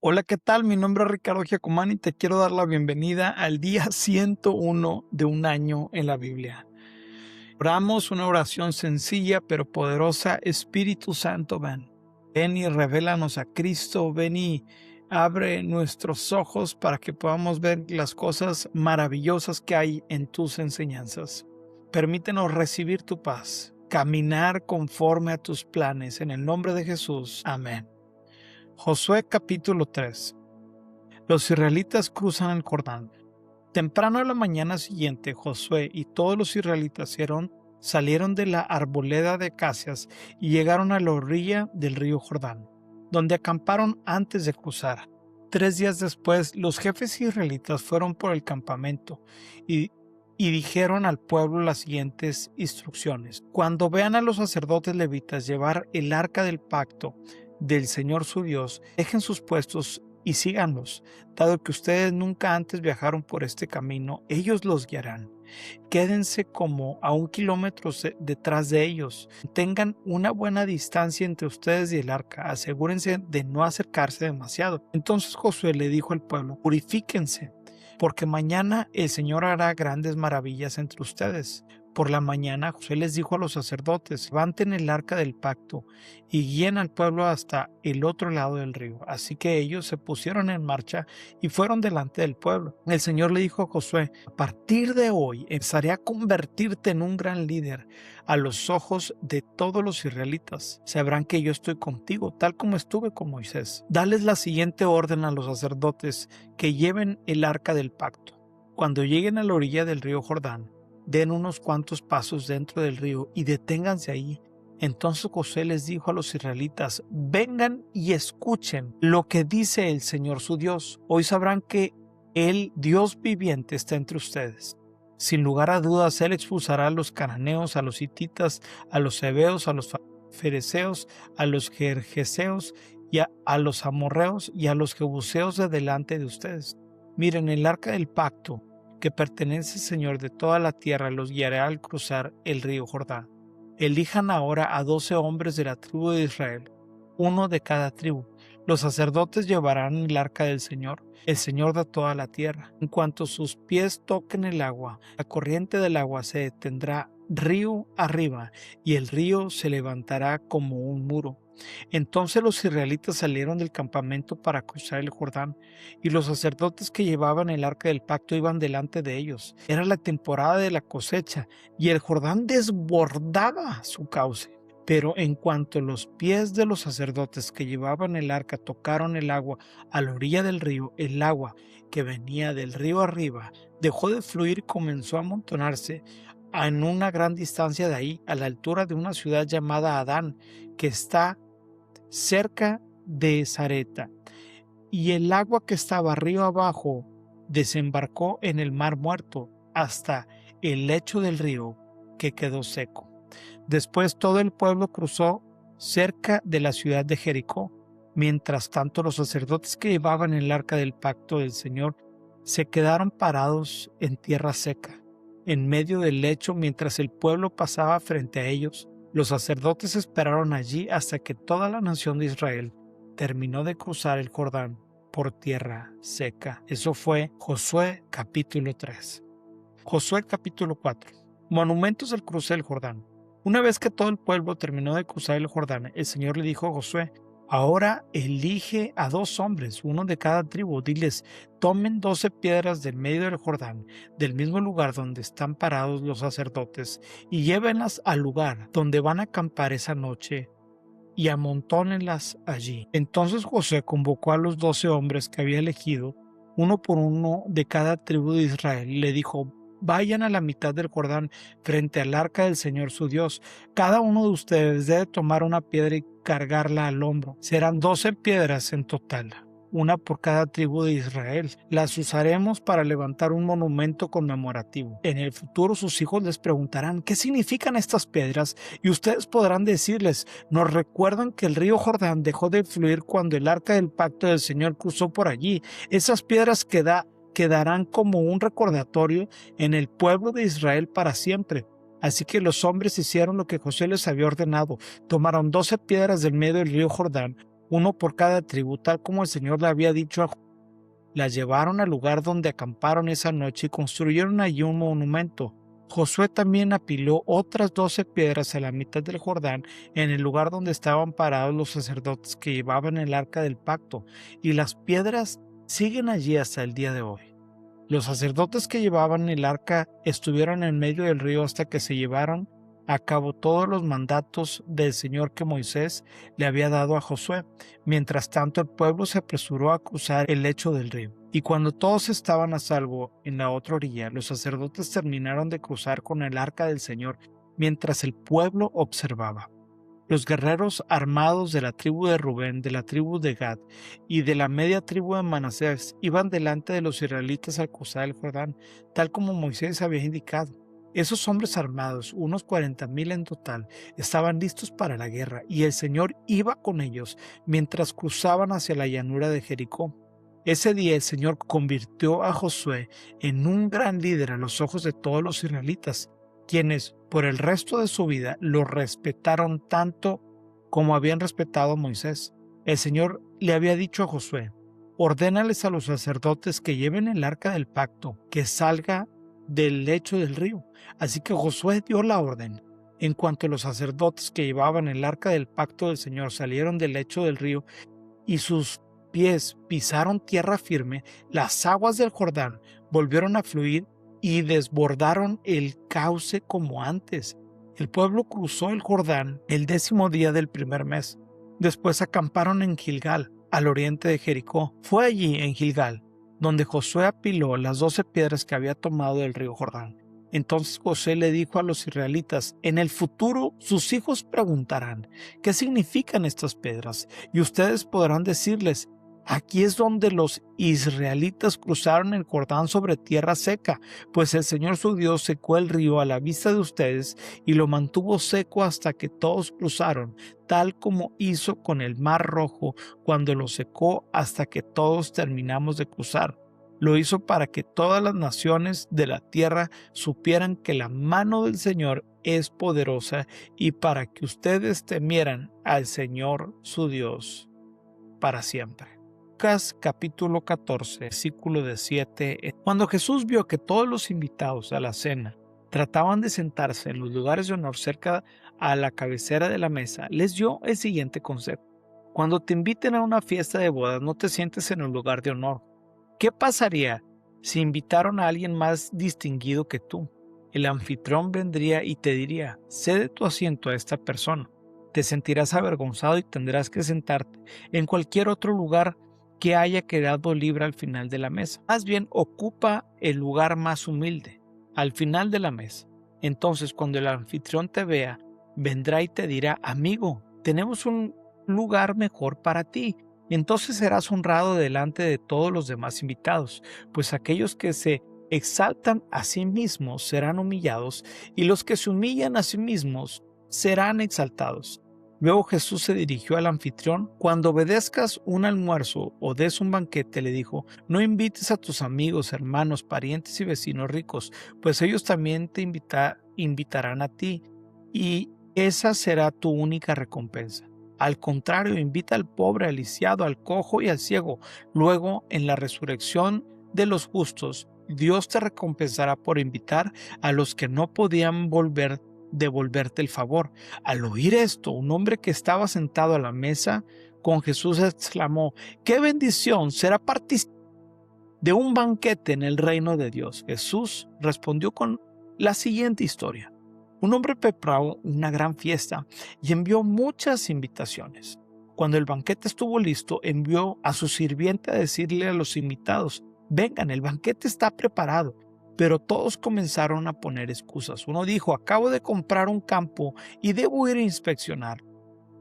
Hola, ¿qué tal? Mi nombre es Ricardo Giacomani y te quiero dar la bienvenida al día 101 de un año en la Biblia. Oramos una oración sencilla pero poderosa. Espíritu Santo, ven. Ven y revélanos a Cristo. Ven y abre nuestros ojos para que podamos ver las cosas maravillosas que hay en tus enseñanzas. Permítenos recibir tu paz, caminar conforme a tus planes. En el nombre de Jesús. Amén. Josué capítulo 3. Los israelitas cruzan el Jordán. Temprano a la mañana siguiente, Josué y todos los israelitas salieron de la arboleda de acacias y llegaron a la orilla del río Jordán, donde acamparon antes de cruzar. 3 días después, los jefes israelitas fueron por el campamento y, y dijeron al pueblo las siguientes instrucciones: Cuando vean a los sacerdotes levitas llevar el arca del pacto del Señor su Dios, dejen sus puestos y síganlos. Dado que ustedes nunca antes viajaron por este camino, ellos los guiarán. Quédense como a 1 kilómetro detrás de ellos. Tengan una buena distancia entre ustedes y el arca. Asegúrense de no acercarse demasiado. Entonces Josué le dijo al pueblo: Purifíquense, porque mañana el Señor hará grandes maravillas entre ustedes. Por la mañana Josué les dijo a los sacerdotes: levanten el arca del pacto y guíen al pueblo hasta el otro lado del río. Así que ellos se pusieron en marcha y fueron delante del pueblo. El Señor le dijo a Josué: a partir de hoy empezaré a convertirte en un gran líder a los ojos de todos los israelitas. Sabrán que yo estoy contigo, tal como estuve con Moisés. Dales la siguiente orden a los sacerdotes: que lleven el arca del pacto. Cuando lleguen a la orilla del río Jordán, den unos cuantos pasos dentro del río y deténganse ahí. Entonces Josué les dijo a los israelitas: vengan y escuchen lo que dice el Señor su Dios. Hoy sabrán que el Dios viviente está entre ustedes. Sin lugar a dudas, Él expulsará a los cananeos, a los hititas, a los heveos, a los fereceos, a los gergeseos y a los amorreos y a los jebuseos de delante de ustedes. Miren, el arca del pacto que pertenece al Señor de toda la tierra los guiará al cruzar el río Jordán. Elijan ahora a 12 hombres de la tribu de Israel, uno de cada tribu. Los sacerdotes llevarán el arca del Señor, el Señor de toda la tierra. En cuanto sus pies toquen el agua, la corriente del agua se detendrá río arriba y el río se levantará como un muro. Entonces los israelitas salieron del campamento para cruzar el Jordán, y los sacerdotes que llevaban el arca del pacto iban delante de ellos. Era la temporada de la cosecha, y el Jordán desbordaba su cauce. Pero en cuanto los pies de los sacerdotes que llevaban el arca tocaron el agua a la orilla del río, el agua que venía del río arriba dejó de fluir y comenzó a amontonarse en una gran distancia de ahí, a la altura de una ciudad llamada Adán, que está cerca de Zareta. Y el agua que estaba río abajo desembarcó en el mar Muerto hasta el lecho del río, que quedó seco. Después todo el pueblo cruzó cerca de la ciudad de Jericó. Mientras tanto, los sacerdotes que llevaban el arca del pacto del Señor se quedaron parados en tierra seca, en medio del lecho, mientras el pueblo pasaba frente a ellos. Los sacerdotes esperaron allí hasta que toda la nación de Israel terminó de cruzar el Jordán por tierra seca. Eso fue Josué capítulo 3. Josué capítulo 4. Monumentos del cruce del Jordán. Una vez que todo el pueblo terminó de cruzar el Jordán, el Señor le dijo a Josué: ahora elige a 2 hombres, uno de cada tribu. Diles: tomen 12 piedras del medio del Jordán, del mismo lugar donde están parados los sacerdotes, y llévenlas al lugar donde van a acampar esa noche y amontónenlas allí. Entonces Josué convocó a los 12 hombres que había elegido, uno por uno de cada tribu de Israel, y le dijo: vayan a la mitad del Jordán frente al arca del Señor su Dios. Cada uno de ustedes debe tomar una piedra y cargarla al hombro. Serán 12 piedras en total, una por cada tribu de Israel. Las usaremos para levantar un monumento conmemorativo. En el futuro sus hijos les preguntarán: ¿qué significan estas piedras? Y ustedes podrán decirles: nos recuerdan que el río Jordán dejó de fluir cuando el arca del pacto del Señor cruzó por allí. Esas piedras quedarán como un recordatorio en el pueblo de Israel para siempre. Así que los hombres hicieron lo que Josué les había ordenado. Tomaron 12 piedras del medio del río Jordán, uno por cada tribu, tal como el Señor le había dicho a Josué. Las llevaron al lugar donde acamparon esa noche y construyeron allí un monumento. Josué también apiló otras 12 piedras a la mitad del Jordán, en el lugar donde estaban parados los sacerdotes que llevaban el arca del pacto, y las piedras siguen allí hasta el día de hoy. Los sacerdotes que llevaban el arca estuvieron en medio del río hasta que se llevaron a cabo todos los mandatos del Señor que Moisés le había dado a Josué. Mientras tanto, el pueblo se apresuró a cruzar el lecho del río. Y cuando todos estaban a salvo en la otra orilla, los sacerdotes terminaron de cruzar con el arca del Señor mientras el pueblo observaba. Los guerreros armados de la tribu de Rubén, de la tribu de Gad y de la media tribu de Manasés iban delante de los israelitas al cruzar el Jordán, tal como Moisés había indicado. Esos hombres armados, unos 40,000 en total, estaban listos para la guerra, y el Señor iba con ellos mientras cruzaban hacia la llanura de Jericó. Ese día el Señor convirtió a Josué en un gran líder a los ojos de todos los israelitas, quienes por el resto de su vida lo respetaron tanto como habían respetado a Moisés. El Señor le había dicho a Josué: ordénales a los sacerdotes que lleven el arca del pacto, que salga del lecho del río. Así que Josué dio la orden. En cuanto los sacerdotes que llevaban el arca del pacto del Señor salieron del lecho del río y sus pies pisaron tierra firme, las aguas del Jordán volvieron a fluir y desbordaron el cauce como antes. El pueblo cruzó el Jordán el 10º día del primer mes. Después acamparon en Gilgal, al oriente de Jericó. Fue allí, en Gilgal, donde Josué apiló las 12 piedras que había tomado del río Jordán. Entonces Josué le dijo a los israelitas: en el futuro sus hijos preguntarán: ¿qué significan estas piedras? Y ustedes podrán decirles: aquí es donde los israelitas cruzaron el Jordán sobre tierra seca, pues el Señor su Dios secó el río a la vista de ustedes y lo mantuvo seco hasta que todos cruzaron, tal como hizo con el Mar Rojo cuando lo secó hasta que todos terminamos de cruzar. Lo hizo para que todas las naciones de la tierra supieran que la mano del Señor es poderosa y para que ustedes temieran al Señor su Dios para siempre. Lucas capítulo 14, versículo de 7. Cuando Jesús vio que todos los invitados a la cena trataban de sentarse en los lugares de honor cerca a la cabecera de la mesa, les dio el siguiente consejo: cuando te inviten a una fiesta de bodas, no te sientes en el lugar de honor. ¿Qué pasaría si invitaron a alguien más distinguido que tú? El anfitrión vendría y te diría: cede tu asiento a esta persona. Te sentirás avergonzado y tendrás que sentarte en cualquier otro lugar que haya quedado libre al final de la mesa. Más bien, ocupa el lugar más humilde, al final de la mesa. Entonces, cuando el anfitrión te vea, vendrá y te dirá: amigo, tenemos un lugar mejor para ti. Entonces serás honrado delante de todos los demás invitados, pues aquellos que se exaltan a sí mismos serán humillados, y los que se humillan a sí mismos serán exaltados. Luego Jesús se dirigió al anfitrión: cuando obedezcas un almuerzo o des un banquete, le dijo, no invites a tus amigos, hermanos, parientes y vecinos ricos, pues ellos también te invitarán a ti, y esa será tu única recompensa. Al contrario, invita al pobre, al lisiado, al cojo y al ciego. Luego, en la resurrección de los justos, Dios te recompensará por invitar a los que no podían devolverte el favor. Al oír esto, un hombre que estaba sentado a la mesa con Jesús exclamó: ¡qué bendición será participar de un banquete en el reino de Dios! Jesús respondió con la siguiente historia. Un hombre preparó una gran fiesta y envió muchas invitaciones. Cuando el banquete estuvo listo, envió a su sirviente a decirle a los invitados: vengan, el banquete está preparado. Pero todos comenzaron a poner excusas. Uno dijo: acabo de comprar un campo y debo ir a inspeccionar.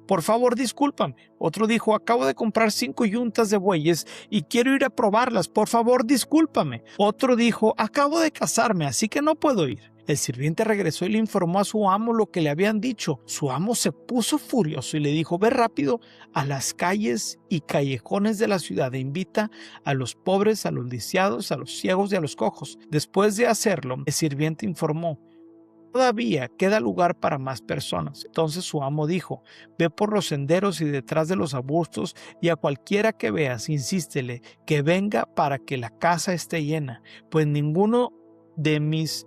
Por favor, discúlpame. Otro dijo: acabo de comprar 5 yuntas de bueyes y quiero ir a probarlas. Por favor, discúlpame. Otro dijo: acabo de casarme, así que no puedo ir. El sirviente regresó y le informó a su amo lo que le habían dicho. Su amo se puso furioso y le dijo: ve rápido a las calles y callejones de la ciudad e invita a los pobres, a los lisiados, a los ciegos y a los cojos. Después de hacerlo, el sirviente informó: todavía queda lugar para más personas. Entonces su amo dijo: ve por los senderos y detrás de los arbustos, y a cualquiera que veas, insístele que venga para que la casa esté llena, pues ninguno de mis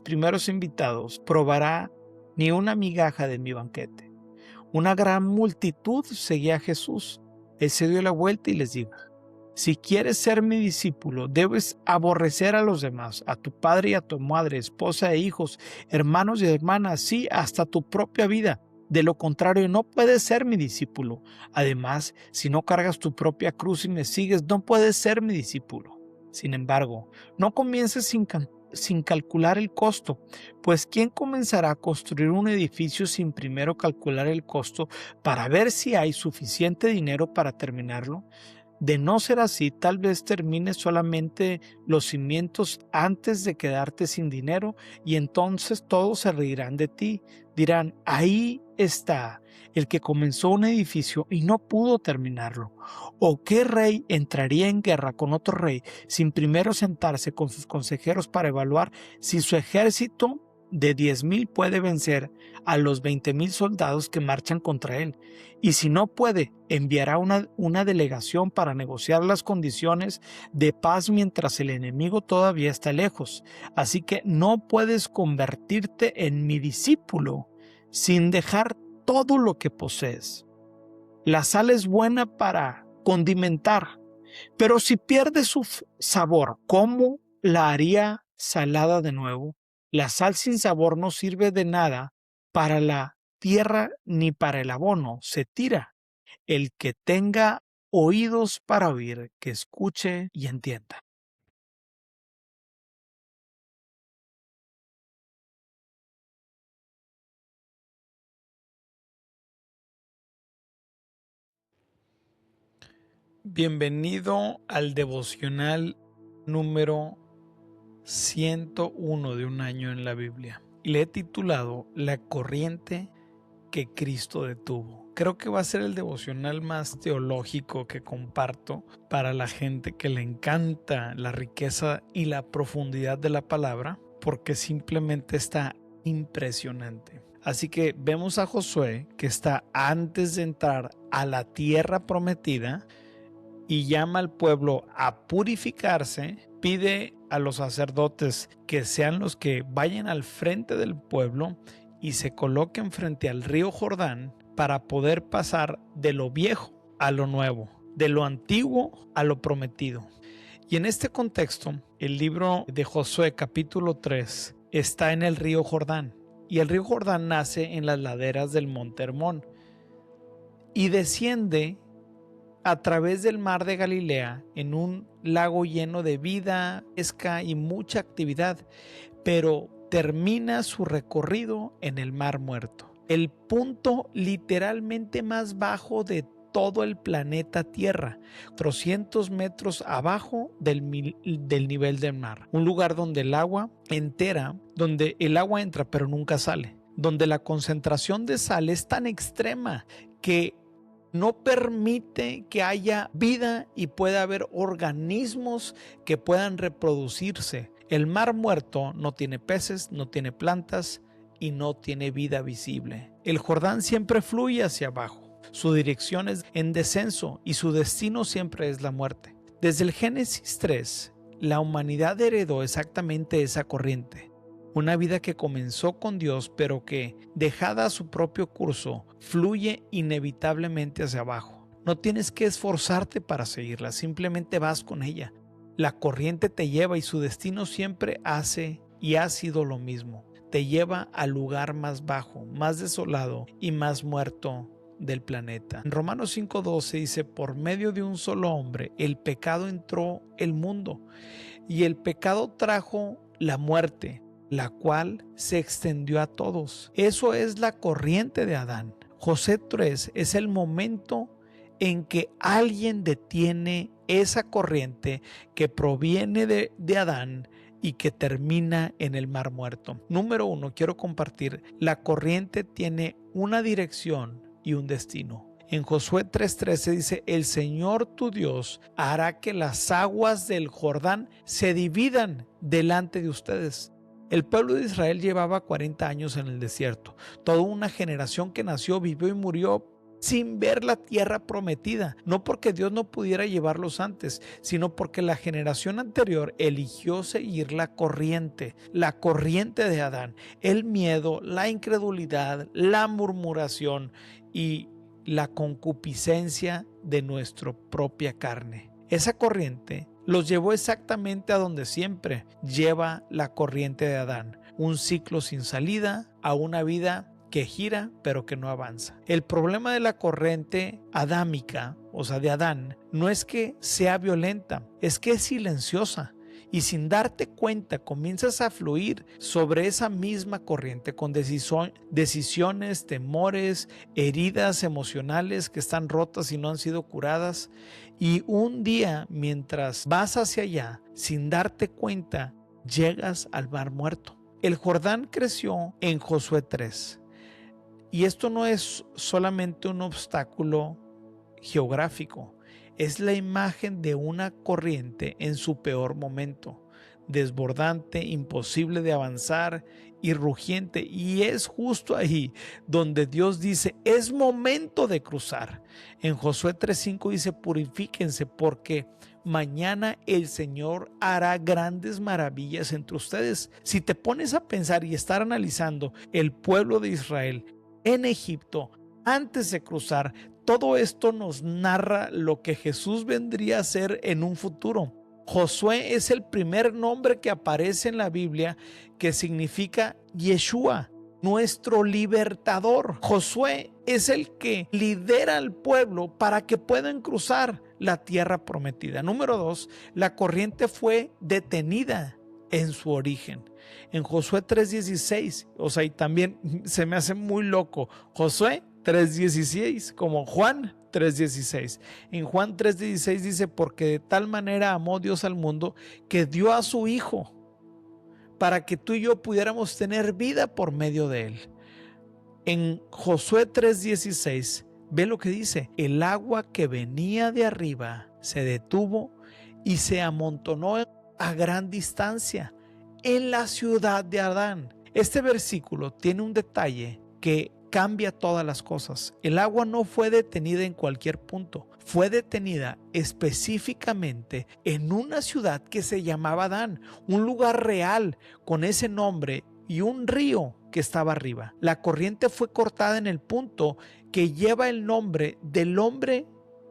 primeros invitados probará ni una migaja de mi banquete. Una gran multitud seguía a Jesús. Él se dio la vuelta y les dijo: si quieres ser mi discípulo, debes aborrecer a los demás, a tu padre y a tu madre, esposa e hijos, hermanos y hermanas, sí, hasta tu propia vida. De lo contrario, no puedes ser mi discípulo. Además, si no cargas tu propia cruz y me sigues, no puedes ser mi discípulo. Sin embargo, no comiences sin calcular el costo, pues ¿quién comenzará a construir un edificio sin primero calcular el costo para ver si hay suficiente dinero para terminarlo? De no ser así, tal vez termines solamente los cimientos antes de quedarte sin dinero, y entonces todos se reirán de ti. Dirán: ahí está el que comenzó un edificio y no pudo terminarlo. ¿O qué rey entraría en guerra con otro rey sin primero sentarse con sus consejeros para evaluar si su ejército de 10,000 puede vencer a los 20,000 soldados que marchan contra él? Y si no puede, enviará una delegación para negociar las condiciones de paz mientras el enemigo todavía está lejos. Así que no puedes convertirte en mi discípulo sin dejar todo lo que posees. La sal es buena para condimentar, pero si pierde su sabor, ¿cómo la haría salada de nuevo? La sal sin sabor no sirve de nada para la tierra ni para el abono, se tira. El que tenga oídos para oír, que escuche y entienda. Bienvenido al devocional número 101 de un año en la Biblia. Le he titulado La corriente que Cristo detuvo. Creo que va a ser el devocional más teológico que comparto para la gente que le encanta la riqueza y la profundidad de la palabra, porque simplemente está impresionante. Así que vemos a Josué, que está antes de entrar a la tierra prometida, y llama al pueblo a purificarse. Pide a los sacerdotes que sean los que vayan al frente del pueblo y se coloquen frente al río Jordán para poder pasar de lo viejo a lo nuevo, de lo antiguo a lo prometido. Y en este contexto, el libro de Josué capítulo 3 está en el río Jordán, y el río Jordán nace en las laderas del monte Hermón y desciende a través del mar de Galilea en un lago lleno de vida, pesca y mucha actividad, pero termina su recorrido en el Mar Muerto, el punto literalmente más bajo de todo el planeta Tierra, 400 metros abajo del nivel del mar, un lugar donde el agua entra pero nunca sale, donde la concentración de sal es tan extrema que no permite que haya vida y pueda haber organismos que puedan reproducirse. El mar muerto no tiene peces, no tiene plantas y no tiene vida visible. El Jordán siempre fluye hacia abajo. Su dirección es en descenso y su destino siempre es la muerte. Desde el Génesis 3, la humanidad heredó exactamente esa corriente. Una vida que comenzó con Dios, pero que, dejada a su propio curso, fluye inevitablemente hacia abajo. No tienes que esforzarte para seguirla, simplemente vas con ella. La corriente te lleva y su destino siempre hace y ha sido lo mismo. Te lleva al lugar más bajo, más desolado y más muerto del planeta. En Romanos 5:12 dice: por medio de un solo hombre el pecado entró el mundo, y el pecado trajo la muerte, la cual se extendió a todos. Eso es la corriente de Adán. Josué 3 es el momento en que alguien detiene esa corriente que proviene de Adán y que termina en el Mar Muerto. Número 1, quiero compartir: la corriente tiene una dirección y un destino. En Josué 3:13 dice: el Señor tu Dios hará que las aguas del Jordán se dividan delante de ustedes. El pueblo de Israel llevaba 40 años en el desierto. Toda una generación que nació, vivió y murió sin ver la tierra prometida. No porque Dios no pudiera llevarlos antes, sino porque la generación anterior eligió seguir la corriente de Adán. El miedo, la incredulidad, la murmuración y la concupiscencia de nuestra propia carne. Esa corriente los llevó exactamente a donde siempre lleva la corriente de Adán, un ciclo sin salida, a una vida que gira pero que no avanza. El problema de la corriente adámica, o sea de Adán, no es que sea violenta, es que es silenciosa. Y sin darte cuenta comienzas a fluir sobre esa misma corriente con decisiones, temores, heridas emocionales que están rotas y no han sido curadas. Y un día, mientras vas hacia allá, sin darte cuenta, llegas al mar muerto. El Jordán creció en Josué 3. Y esto no es solamente un obstáculo geográfico. Es la imagen de una corriente en su peor momento, desbordante, imposible de avanzar y rugiente. Y es justo ahí donde Dios dice, es momento de cruzar. En Josué 3:5 dice, purifíquense porque mañana el Señor hará grandes maravillas entre ustedes. Si te pones a pensar y estar analizando el pueblo de Israel en Egipto, antes de cruzar, todo esto nos narra lo que Jesús vendría a ser en un futuro. Josué es el primer nombre que aparece en la Biblia que significa Yeshua, nuestro libertador. Josué es el que lidera al pueblo para que puedan cruzar la tierra prometida. Número 2, la corriente fue detenida en su origen. En Josué 3:16, o sea, y también se me hace muy loco, Josué 3:16, como Juan 3:16. En Juan 3:16 dice, porque de tal manera amó Dios al mundo que dio a su Hijo para que tú y yo pudiéramos tener vida por medio de él. En Josué 3:16, ve lo que dice, el agua que venía de arriba se detuvo y se amontonó a gran distancia en la ciudad de Adán. Este versículo tiene un detalle que cambia todas las cosas. El agua no fue detenida en cualquier punto, fue detenida específicamente en una ciudad que se llamaba Adán, un lugar real con ese nombre y un río que estaba arriba. La corriente fue cortada en el punto que lleva el nombre del hombre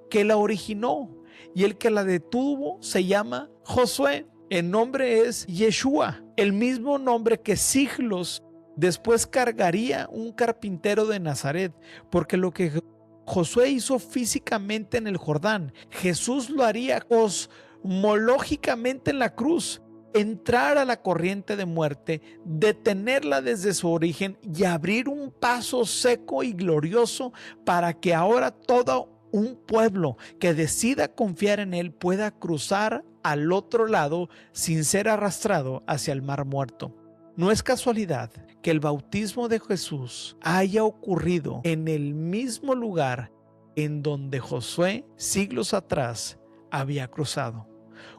que la originó, y el que la detuvo se llama Josué. El nombre es Yeshua, el mismo nombre que siglos después cargaría un carpintero de Nazaret, porque lo que Josué hizo físicamente en el Jordán, Jesús lo haría cosmológicamente en la cruz. Entrar a la corriente de muerte, detenerla desde su origen y abrir un paso seco y glorioso para que ahora todo un pueblo que decida confiar en él pueda cruzar al otro lado sin ser arrastrado hacia el mar muerto. No es casualidad que el bautismo de Jesús haya ocurrido en el mismo lugar en donde Josué siglos atrás había cruzado.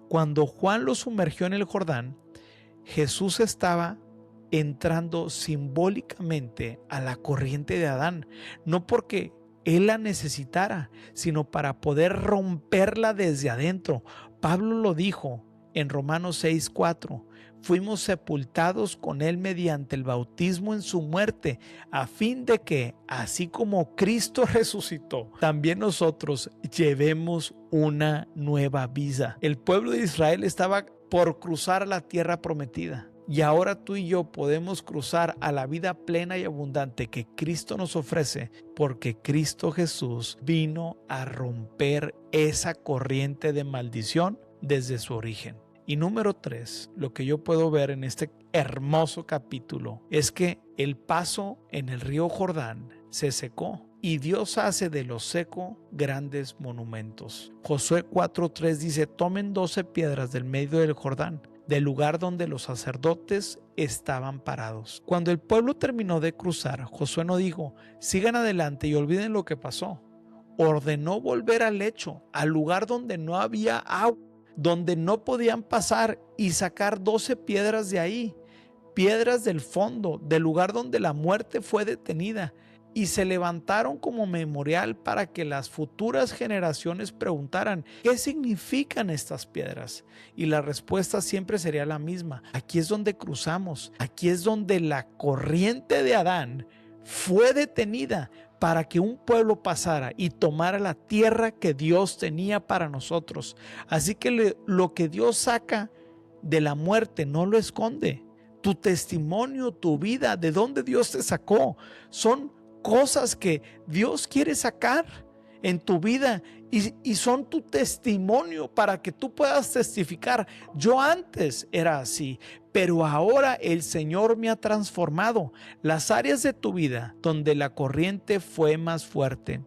Cuando Juan lo sumergió en el Jordán, Jesús estaba entrando simbólicamente a la corriente de Adán, no porque él la necesitara, sino para poder romperla desde adentro. Pablo lo dijo en Romanos 6:4, fuimos sepultados con él mediante el bautismo en su muerte, a fin de que, así como Cristo resucitó, también nosotros llevemos una nueva vida. El pueblo de Israel estaba por cruzar la tierra prometida. Y ahora tú y yo podemos cruzar a la vida plena y abundante que Cristo nos ofrece, porque Cristo Jesús vino a romper esa corriente de maldición desde su origen. Y número 3, lo que yo puedo ver en este hermoso capítulo es que el paso en el río Jordán se secó y Dios hace de lo seco grandes monumentos. Josué 4:3 dice, tomen 12 piedras del medio del Jordán, del lugar donde los sacerdotes estaban parados. Cuando el pueblo terminó de cruzar, Josué no dijo, sigan adelante y olviden lo que pasó. Ordenó volver al lecho, al lugar donde no había agua, donde no podían pasar, y sacar 12 piedras de ahí, piedras del fondo, del lugar donde la muerte fue detenida, y se levantaron como memorial para que las futuras generaciones preguntaran: ¿qué significan estas piedras? Y la respuesta siempre sería la misma: aquí es donde cruzamos, aquí es donde la corriente de Adán fue detenida para que un pueblo pasara y tomara la tierra que Dios tenía para nosotros. Así que lo que Dios saca de la muerte no lo esconde. Tu testimonio, tu vida, de dónde Dios te sacó, son cosas que Dios quiere sacar en tu vida y son tu testimonio para que tú puedas testificar: yo antes era así, pero ahora el Señor me ha transformado. Las áreas de tu vida donde la corriente fue más fuerte,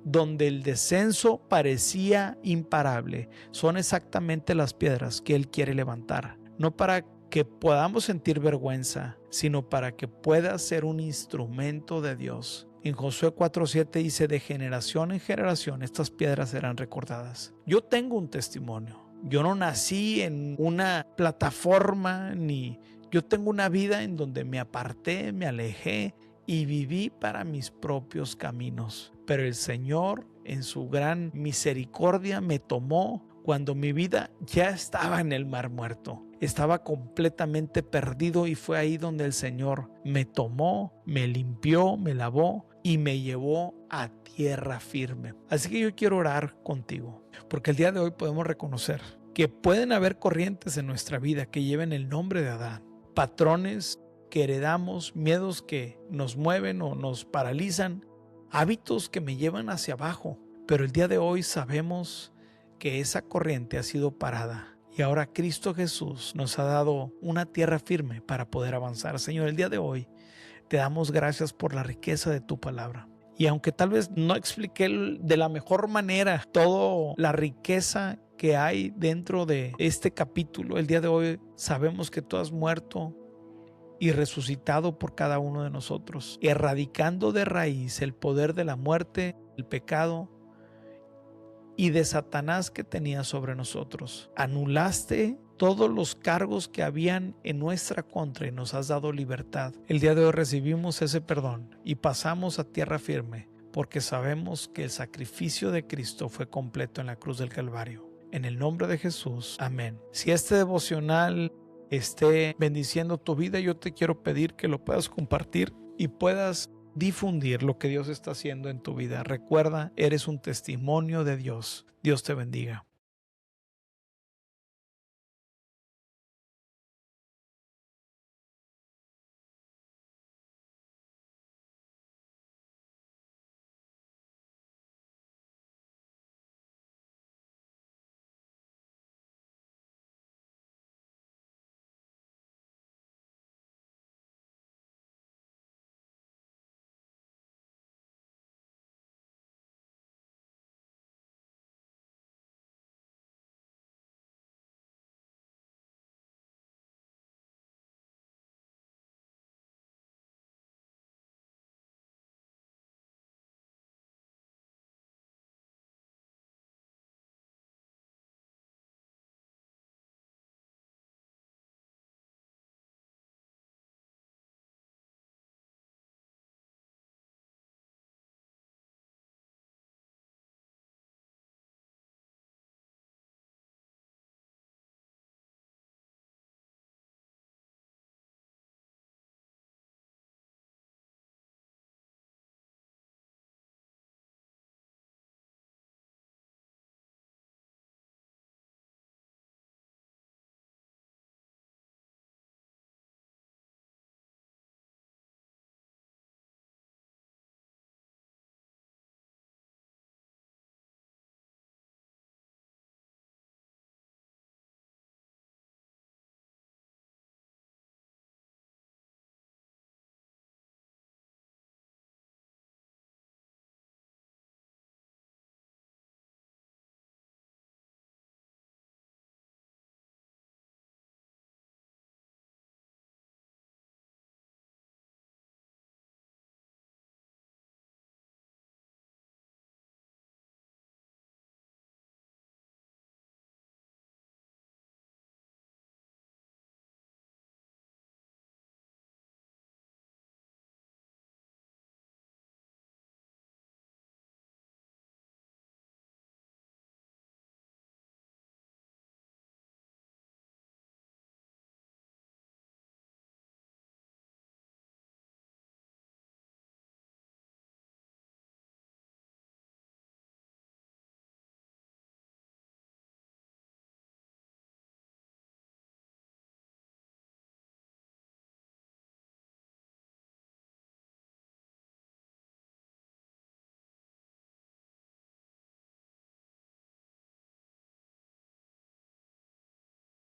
donde el descenso parecía imparable, son exactamente las piedras que Él quiere levantar, no para que podamos sentir vergüenza, sino para que puedas ser un instrumento de Dios. En Josué 4:7 dice: de generación en generación estas piedras serán recordadas. Yo tengo un testimonio. Yo no nací en una plataforma, ni yo tengo una vida en donde me aparté, me alejé y viví para mis propios caminos. Pero el Señor, en su gran misericordia, me tomó cuando mi vida ya estaba en el mar muerto. Estaba completamente perdido, y fue ahí donde el Señor me tomó, me limpió, me lavó y me llevó a tierra firme. Así que yo quiero orar contigo, porque el día de hoy podemos reconocer que pueden haber corrientes en nuestra vida que lleven el nombre de Adán, patrones que heredamos, miedos que nos mueven o nos paralizan, hábitos que me llevan hacia abajo. Pero el día de hoy sabemos que esa corriente ha sido parada. Y ahora Cristo Jesús nos ha dado una tierra firme para poder avanzar. Señor, el día de hoy te damos gracias por la riqueza de tu palabra. Y aunque tal vez no expliqué de la mejor manera toda la riqueza que hay dentro de este capítulo, el día de hoy sabemos que tú has muerto y resucitado por cada uno de nosotros, erradicando de raíz el poder de la muerte, el pecado y de Satanás que tenía sobre nosotros. Anulaste todos los cargos que habían en nuestra contra y nos has dado libertad. El día de hoy recibimos ese perdón y pasamos a tierra firme, porque sabemos que el sacrificio de Cristo fue completo en la cruz del Calvario. En el nombre de Jesús, amén. Si este devocional esté bendiciendo tu vida, yo te quiero pedir que lo puedas compartir y puedas difundir lo que Dios está haciendo en tu vida. Recuerda, eres un testimonio de Dios. Dios te bendiga.